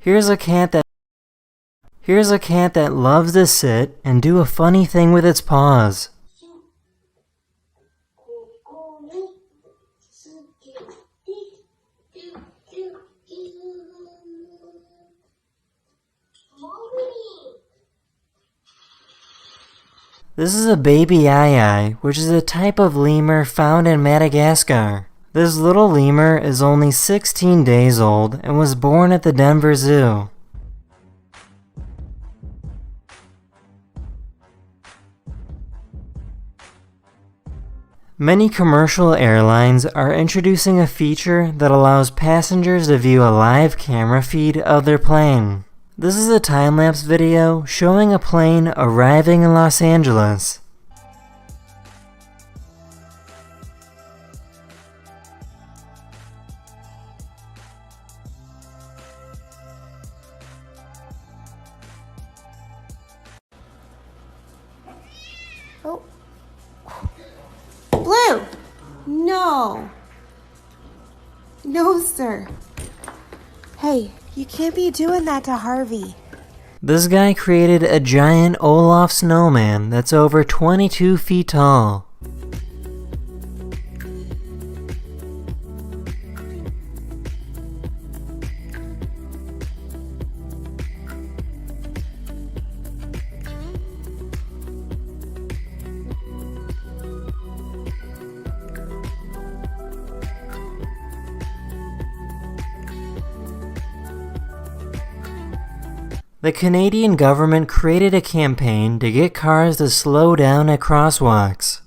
Here's a cat that loves to sit and do a funny thing with its paws. This is a baby aye-aye, which is a type of lemur found in Madagascar. This little lemur is only 16 days old and was born at the Denver Zoo. Many commercial airlines are introducing a feature that allows passengers to view a live camera feed of their plane. This is a time-lapse video showing a plane arriving in Los Angeles. Oh. Blue! No. No, sir. Hey, you can't be doing that to Harvey. This guy created a giant Olaf snowman that's over 22 feet tall. The Canadian government created a campaign to get cars to slow down at crosswalks.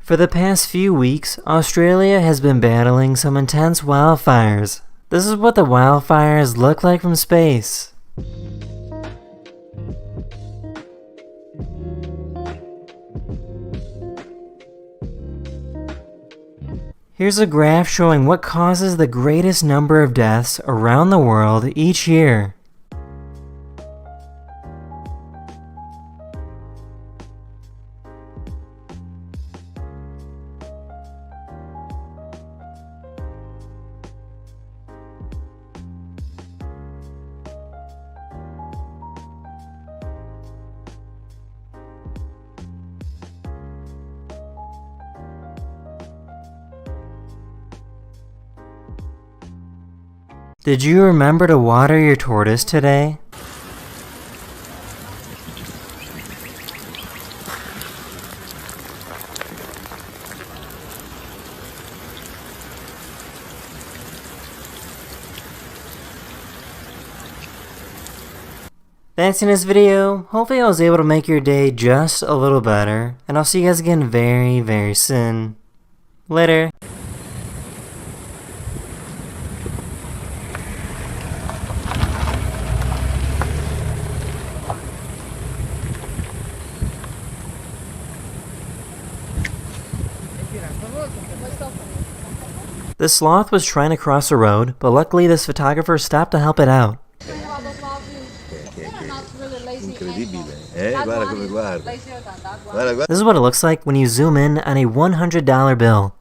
For the past few weeks, Australia has been battling some intense wildfires. This is what the wildfires look like from space. Here's a graph showing what causes the greatest number of deaths around the world each year. Did you remember to water your tortoise today? That's in this video. Hopefully I was able to make your day just a little better, and I'll see you guys again very, very soon. Later. The sloth was trying to cross the road, but luckily this photographer stopped to help it out. This is what it looks like when you zoom in on a $100 bill.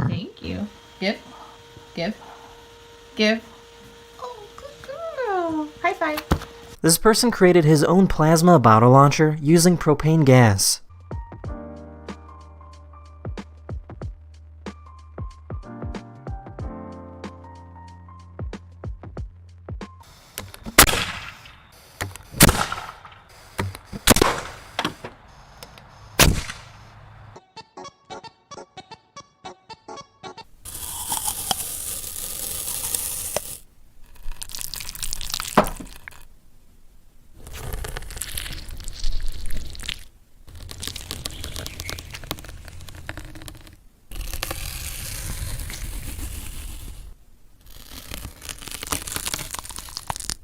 Thank you. Give. Oh, good girl. High five. This person created his own plasma bottle launcher using propane gas.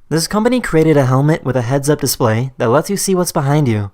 This company created a helmet with a heads-up display that lets you see what's behind you.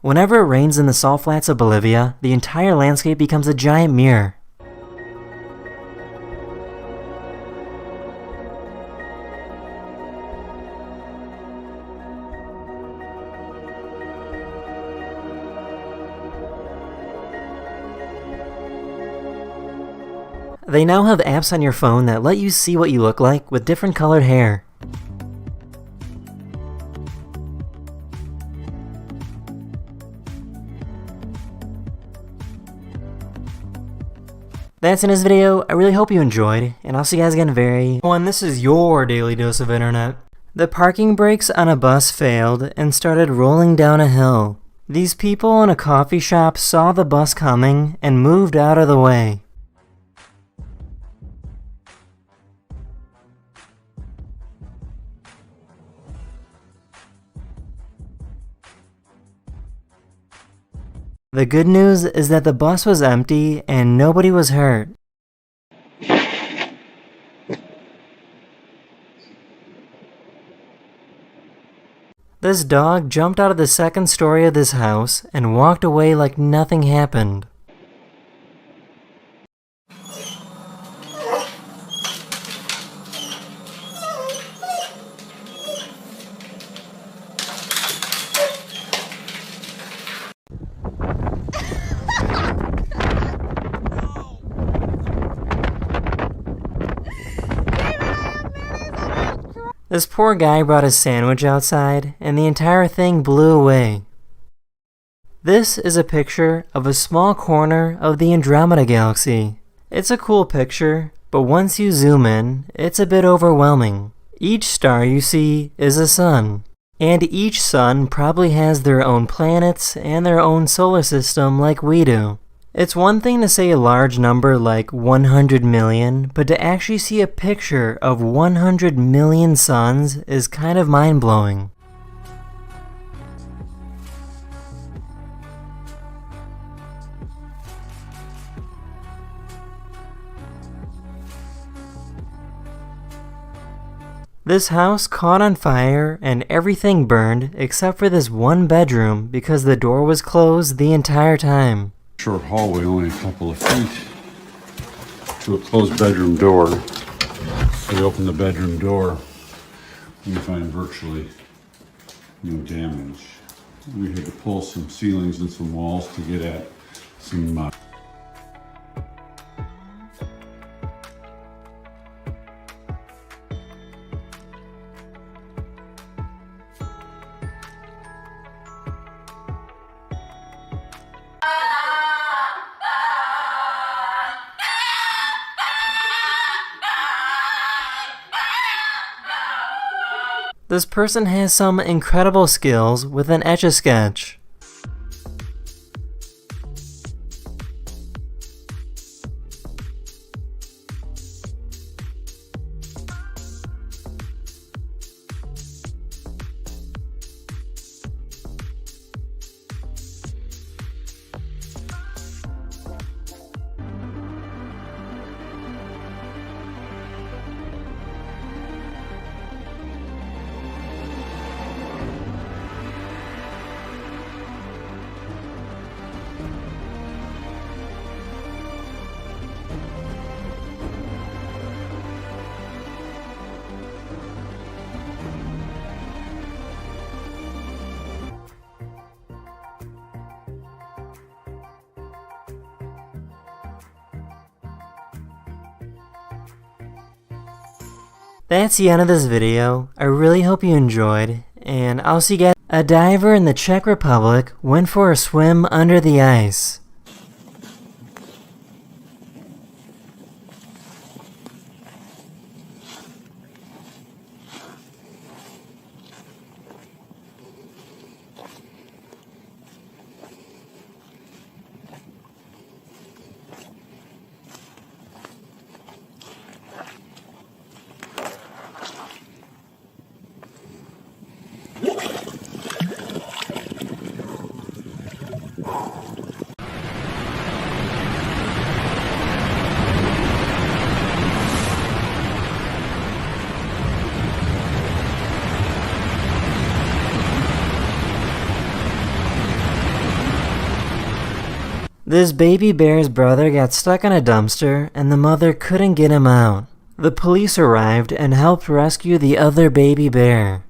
Whenever it rains in the salt flats of Bolivia, the entire landscape becomes a giant mirror. They now have apps on your phone that let you see what you look like with different colored hair. That's in this video. I really hope you enjoyed, and I'll see you guys again very soon. This is your daily dose of internet. The parking brakes on a bus failed and started rolling down a hill. These people in a coffee shop saw the bus coming and moved out of the way. The good news is that the bus was empty and nobody was hurt. This dog jumped out of the second story of this house and walked away like nothing happened. This poor guy brought his sandwich outside, and the entire thing blew away. This is a picture of a small corner of the Andromeda Galaxy. It's a cool picture, but once you zoom in, it's a bit overwhelming. Each star you see is a sun, and each sun probably has their own planets and their own solar system like we do. It's one thing to say a large number like 100 million, but to actually see a picture of 100 million suns is kind of mind-blowing. This house caught on fire and everything burned except for this one bedroom because the door was closed the entire time. Short hallway, only a couple of feet to a closed bedroom door. We open the bedroom door, we find virtually no damage. We had to pull some ceilings and some walls to get at some This person has some incredible skills with an Etch-a-Sketch. That's the end of this video. I really hope you enjoyed, and I'll see you guys. A diver in the Czech Republic went for a swim under the ice. This baby bear's brother got stuck in a dumpster and the mother couldn't get him out. The police arrived and helped rescue the other baby bear.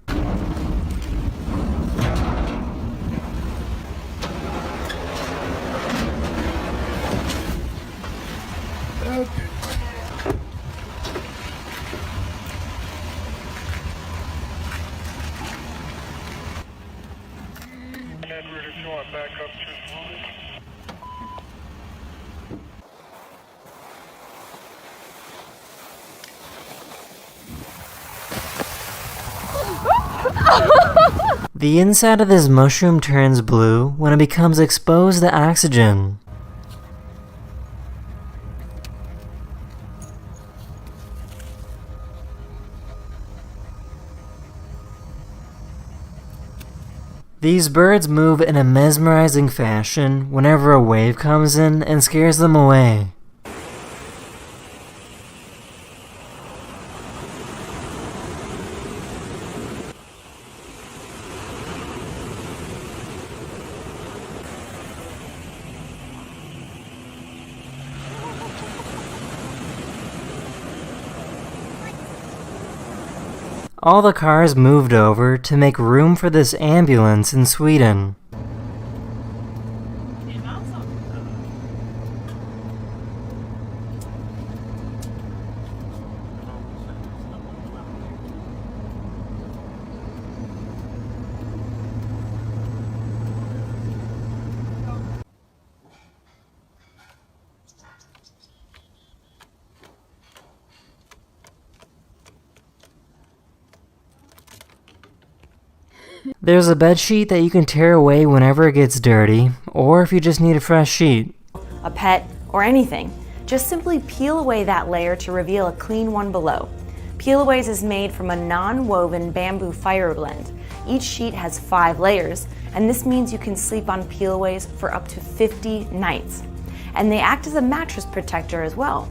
Edward, if you want back up to the moment. The inside of this mushroom turns blue when it becomes exposed to oxygen. These birds move in a mesmerizing fashion whenever a wave comes in and scares them away. All the cars moved over to make room for this ambulance in Sweden. There's a bed sheet that you can tear away whenever it gets dirty, or if you just need a fresh sheet. A pet, or anything. Just simply peel away that layer to reveal a clean one below. Peel-Aways is made from a non-woven bamboo fiber blend. Each sheet has 5 layers, and this means you can sleep on Peel-Aways for up to 50 nights. And they act as a mattress protector as well.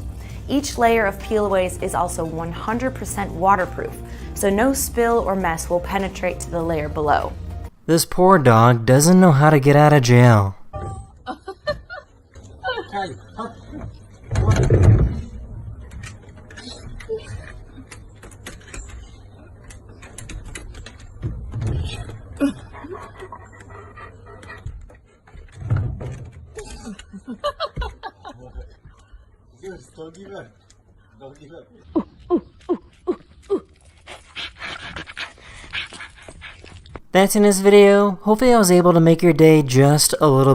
Each layer of Peel-Aways is also 100% waterproof, so no spill or mess will penetrate to the layer below. This poor dog doesn't know how to get out of jail. That's in this video. Hopefully I was able to make your day just a little better.